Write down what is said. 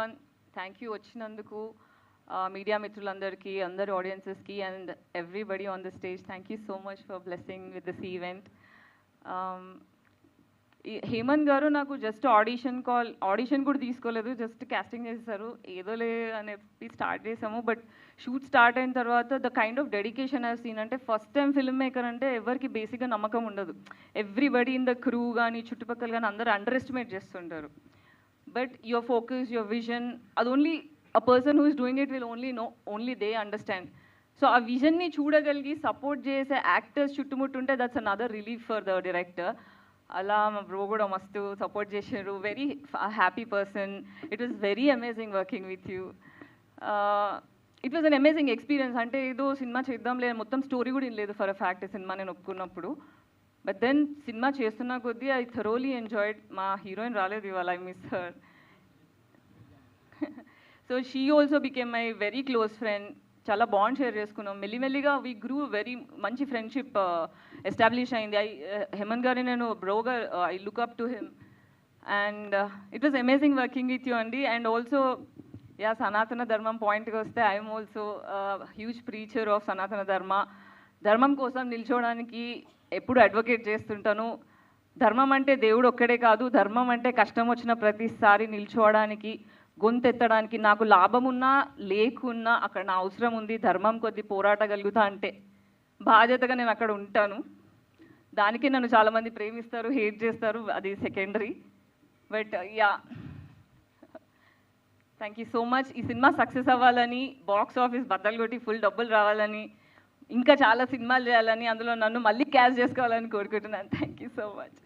everyone. Thank you వచ్చినందుకు media మిత్రులందరికీ, అందరి ఆడియన్సెస్కి and everybody on the stage. Thank you so much for blessing with this event. Hemanth garu నాకు just audition కూడా తీసుకోలేదు, జస్ట్ కాస్టింగ్ చేశారు. ఏదోలే అని స్టార్ట్ చేసాము. బట్ షూట్ స్టార్ట్ అయిన తర్వాత the kind of dedication have seen. అంటే ఫస్ట్ టైం ఫిల్మ్ మేకర్ అంటే ఎవరికి బేసిక్గా నమ్మకం ఉండదు. ఎవ్రీబడి ఇన్ ద క్రూ కానీ చుట్టుపక్కల కానీ అందరూ అండర్ ఎస్టిమేట్ చేస్తుంటారు. But your focus, your vision, అది only a person who is doing it will only know, only they understand. So ఆ విజన్ని చూడగలిగి సపోర్ట్ చేసే యాక్టర్స్ చుట్టుముట్టుంటే that's another relief for the director. అలా మా బ్రో కూడా మస్తు సపోర్ట్ చేశారు. Very happy person. It was very amazing working with you. It was an amazing experience. అంటే ఏదో సినిమా చేద్దాంలే, మొత్తం స్టోరీ కూడా లేదు ఫర్ అ ఫ్యాక్ట్ సినిమా నేను ఒప్పుకున్నప్పుడు. బట్ దెన్ సినిమా చేస్తున్న కొద్దీ ఐ థరోలీ ఎంజాయ్డ్. మా హీరోయిన్ రాలేదు ఇవాళ, I miss her. So she also became my very close friend. చాలా బాండ్ షేర్ చేసుకున్నాం. మెల్లిమెల్లిగా వీ గ్రూ వెరీ మంచి ఫ్రెండ్షిప్ ఎస్టాబ్లిష్ అయింది. హేమంత్ గారి నేను బ్రోగా I look up to him and it was amazing working with you అండి. And also yeah, Sanatana Dharmam పాయింట్కి వస్తే I'm also huge preacher of Sanatana Dharma. ధర్మం కోసం నిల్చోవడానికి ఎప్పుడు అడ్వకేట్ చేస్తుంటాను. ధర్మం అంటే దేవుడు ఒక్కడే కాదు, ధర్మం అంటే కష్టం వచ్చిన ప్రతిసారి నిల్చోవడానికి, గొంతెత్తడానికి, నాకు లాభం ఉన్నా లేకున్నా అక్కడ నా అవసరం ఉంది, ధర్మం కొద్ది పోరాటగలుగుతా అంటే బాధ్యతగా నేను అక్కడ ఉంటాను. దానికి నన్ను చాలామంది ప్రేమిస్తారు, హేట్ చేస్తారు, అది secondary. But yeah, thank you so much. ఈ సినిమా సక్సెస్ అవ్వాలని, బాక్స్ ఆఫీస్ బద్దలు కొట్టి ఫుల్ డబ్బులు రావాలని, ఇంకా చాలా సినిమాలు చేయాలని, అందులో నన్ను మళ్ళీ క్యాచ్ చేసుకోవాలని కోరుకుంటున్నాను. Thank you so much.